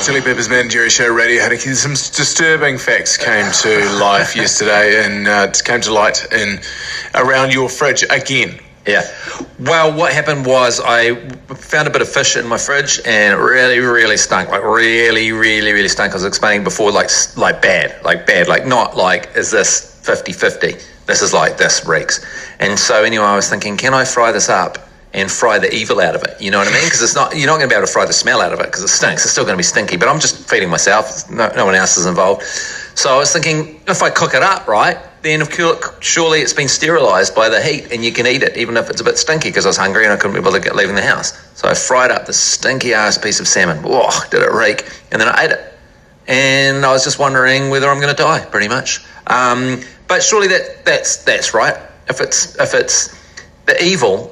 Chili Peppers Man Jerry Show Radio. Some disturbing facts came to life yesterday and came to light in around your fridge again. Yeah. Well, what happened was I found a bit of fish in my fridge and it really, really stunk. Like really, really, really stunk. I was explaining before, like bad. Like not like, is this 50-50? This is like, this reeks. And so anyway, I was thinking, can I fry this up and fry the evil out of it? You know what I mean? Because it's not, you're not going to be able to fry the smell out of it because it stinks. It's still going to be stinky, but I'm just feeding myself. No one else is involved. So I was thinking, if I cook it up, right, then surely it's been sterilised by the heat and you can eat it, even if it's a bit stinky, because I was hungry and I couldn't be bothered leaving the house. So I fried up this stinky-ass piece of salmon. Whoa, did it reek? And then I ate it. And I was just wondering whether I'm going to die, pretty much. But surely that's right. If it's the evil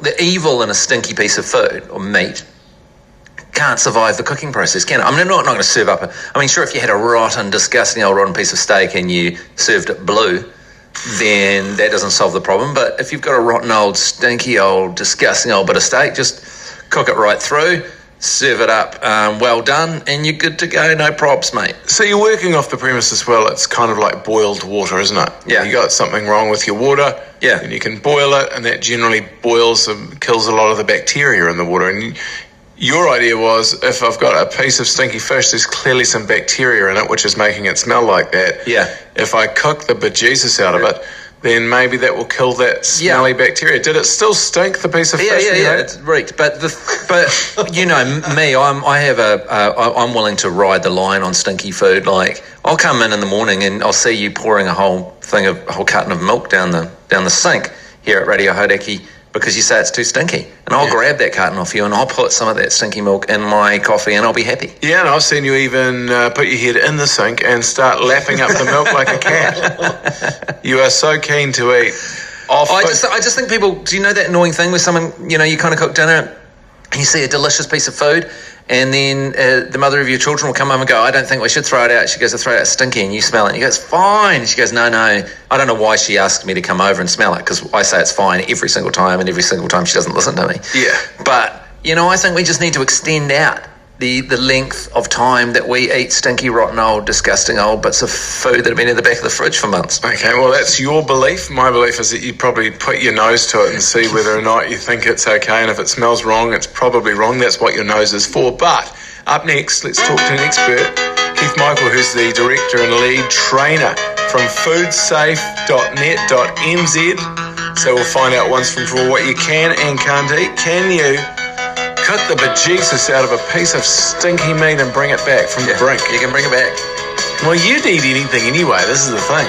in a stinky piece of food or meat can't survive the cooking process, can it? I mean, I'm not going to serve up sure, if you had a rotten, disgusting old rotten piece of steak and you served it blue, then that doesn't solve the problem. But if you've got a rotten old, stinky old, disgusting old bit of steak, just cook it right through, serve it up well done, and you're good to go, no props, mate. So you're working off the premise as well, it's kind of like boiled water, isn't it? Yeah. You got something wrong with your water, yeah, and you can boil it, and that generally boils and kills a lot of the bacteria in the water. And your idea was, if I've got a piece of stinky fish, there's clearly some bacteria in it, which is making it smell like that. Yeah. If I cook the bejesus out of it, then maybe that will kill that smelly bacteria. Did it still stink, the piece of fish? Yeah, it reeked. But you know me, I'm willing to ride the line on stinky food. Like, I'll come in the morning and I'll see you pouring a whole carton of milk down the sink here at Radio Haureki, because you say it's too stinky. And I'll grab that carton off you and I'll put some of that stinky milk in my coffee and I'll be happy. Yeah, and I've seen you even put your head in the sink and start lapping up the milk like a cat. You are so keen to eat off. I just think people, do you know that annoying thing where someone, you know, you kind of cook dinner and you see a delicious piece of food and then the mother of your children will come home and go, I don't think we should throw it out. She goes, I throw it out stinky, and you smell it. And you go, it's fine. And she goes, no. I don't know why she asked me to come over and smell it, because I say it's fine every single time, and every single time she doesn't listen to me. Yeah. But, you know, I think we just need to extend out the length of time that we eat stinky, rotten, old, disgusting old bits of food that have been in the back of the fridge for months. Okay, well, that's your belief. My belief is that you probably put your nose to it and see whether or not you think it's okay, and if it smells wrong, it's probably wrong. That's what your nose is for. But up next, let's talk to an expert, Keith Michael, who's the director and lead trainer from foodsafe.net.nz. So we'll find out once and for all what you can and can't eat. Can you cook the bejesus out of a piece of stinky meat and bring it back from the brink? You can bring it back. Well, you'd eat anything anyway. This is the thing.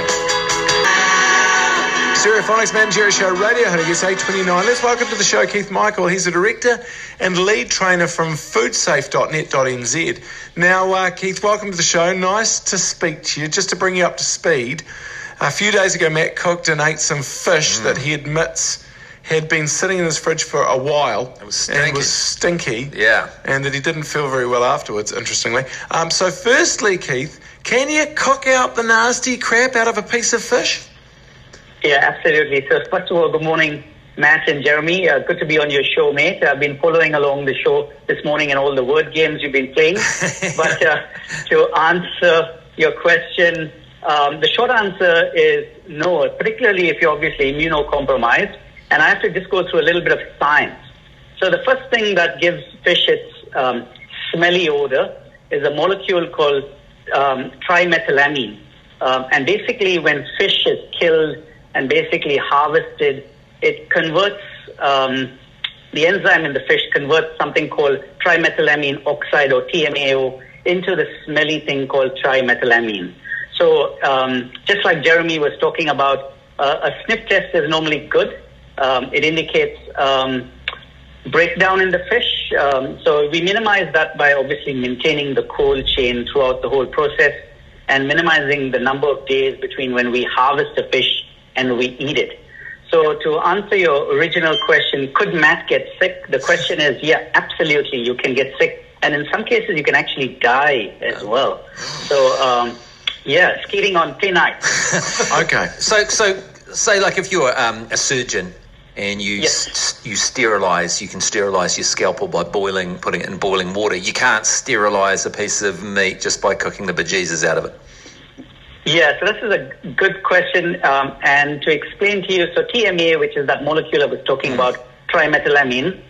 Stereophonics Man Jerry Show Radio, it's 8:29. Let's welcome to the show Keith Michael. He's a director and lead trainer from foodsafe.net.nz. Now, Keith, welcome to the show. Nice to speak to you. Just to bring you up to speed, a few days ago, Matt cooked and ate some fish that he admits had been sitting in his fridge for a while. It was stinky. And was stinky. Yeah. And that he didn't feel very well afterwards, interestingly. So firstly, Keith, can you cook out the nasty crap out of a piece of fish? Yeah, absolutely. So first of all, good morning, Matt and Jeremy. Good to be on your show, mate. I've been following along the show this morning and all the word games you've been playing. But to answer your question, the short answer is no, particularly if you're obviously immunocompromised. And I have to just go through a little bit of science. So the first thing that gives fish its smelly odor is a molecule called trimethylamine. And basically when fish is killed and basically harvested, it converts, the enzyme in the fish converts something called trimethylamine oxide, or TMAO, into the smelly thing called trimethylamine. So just like Jeremy was talking about, a sniff test is normally good. It indicates breakdown in the fish. So we minimize that by obviously maintaining the cold chain throughout the whole process and minimizing the number of days between when we harvest a fish and we eat it. So to answer your original question, could Matt get sick? The question is, yeah, absolutely, you can get sick. And in some cases, you can actually die as well. So, skating on thin ice. Okay. So say like if you're a surgeon and you sterilize. You can sterilize your scalpel by putting it in boiling water. You can't sterilize a piece of meat just by cooking the bejesus out of it. Yeah, so this is a good question. And to explain to you, so TMA, which is that molecule I was talking about, trimethylamine,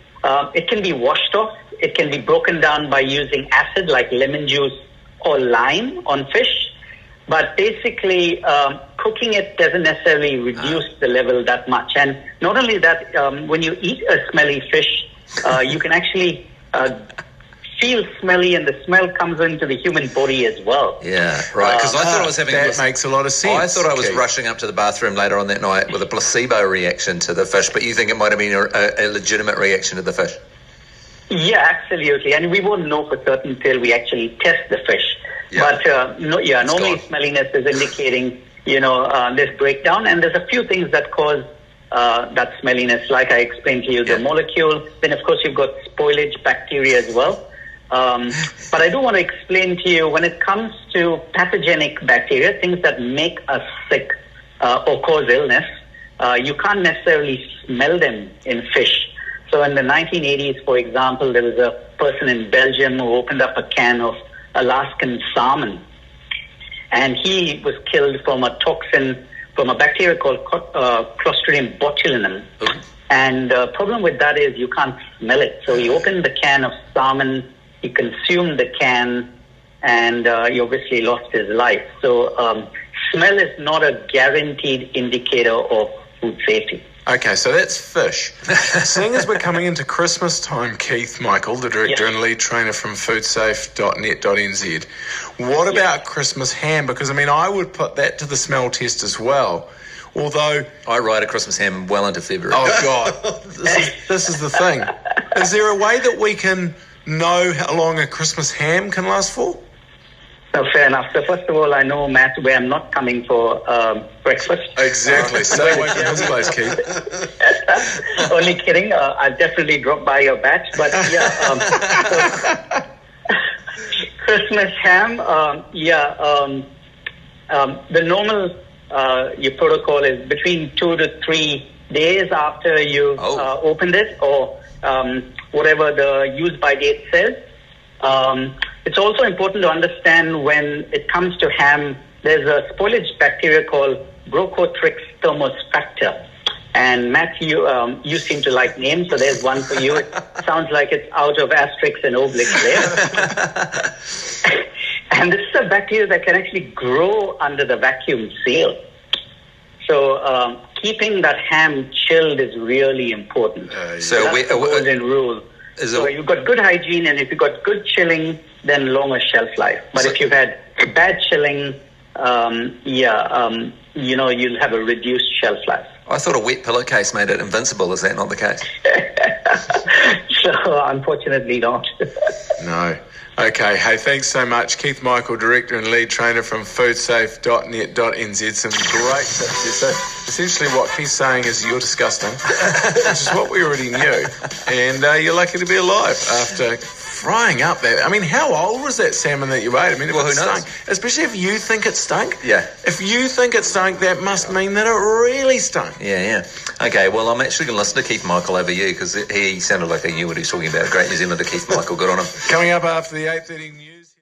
it can be washed off. It can be broken down by using acid like lemon juice or lime on fish. But basically, cooking it doesn't necessarily reduce the level that much. And not only that, when you eat a smelly fish, you can actually feel smelly, and the smell comes into the human body as well. Yeah, right. Because I thought I was having that makes a lot of sense. I thought I was rushing up to the bathroom later on that night with a placebo reaction to the fish, but you think it might have been a legitimate reaction to the fish? Yeah, absolutely. And we won't know for certain till we actually test the fish. Yeah. But normally smelliness is indicating, this breakdown, and there's a few things that cause that smelliness, like I explained to you, the molecule. Then, of course, you've got spoilage bacteria as well. But I do want to explain to you, when it comes to pathogenic bacteria, things that make us sick or cause illness, you can't necessarily smell them in fish. So in the 1980s, for example, there was a person in Belgium who opened up a can of Alaskan salmon, and he was killed from a toxin from a bacteria called Clostridium botulinum. And the problem with that is you can't smell it. So he opened the can of salmon, he consumed the can, and he obviously lost his life. So smell is not a guaranteed indicator of food safety. Okay, so that's fish. Seeing as we're coming into Christmas time, Keith Michael, the director and lead trainer from foodsafe.net.nz, what about Christmas ham? Because, I would put that to the smell test as well. Although I ride a Christmas ham well into February. Oh, God. This is the thing. Is there a way that we can know how long a Christmas ham can last for? No, fair enough. So first of all, I know, Matt, where I'm not coming for breakfast. Exactly. Stay away from this place, Keith. Only kidding. I'll definitely drop by your batch. But yeah, Christmas ham. The normal your protocol is between 2 to 3 days after you opened it, or whatever the use by date says. It's also important to understand when it comes to ham, there's a spoilage bacteria called Brocotrix thermosfactor. And Matt, you seem to like names, so there's one for you. It sounds like it's out of Asterix and Obelix there. And this is a bacteria that can actually grow under the vacuum seal. So keeping that ham chilled is really important. So that's the golden rule. So you've got good hygiene, and if you've got good chilling, then longer shelf life. But if you've had bad chilling, you'll have a reduced shelf life. I thought a wet pillowcase made it invincible. Is that not the case? So, unfortunately not. No. Okay, hey, thanks so much. Keith Michael, Director and Lead Trainer from foodsafe.net.nz. Some great tips here. So essentially what Keith's saying is you're disgusting, which is what we already knew. And you're lucky to be alive after frying up that. How old was that salmon that you ate? If who it knows? stunk, especially if you think it stunk. Yeah. If you think it stunk, that must mean that it really stunk. Yeah. Okay, well, I'm actually going to listen to Keith Michael over you, because he sounded like he knew what he was talking about. A great New Zealander, Keith Michael. Good on him. Coming up after the 8:30 news.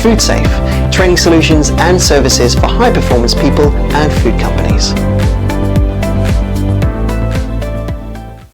Food Safe, training solutions and services for high-performance people and food companies.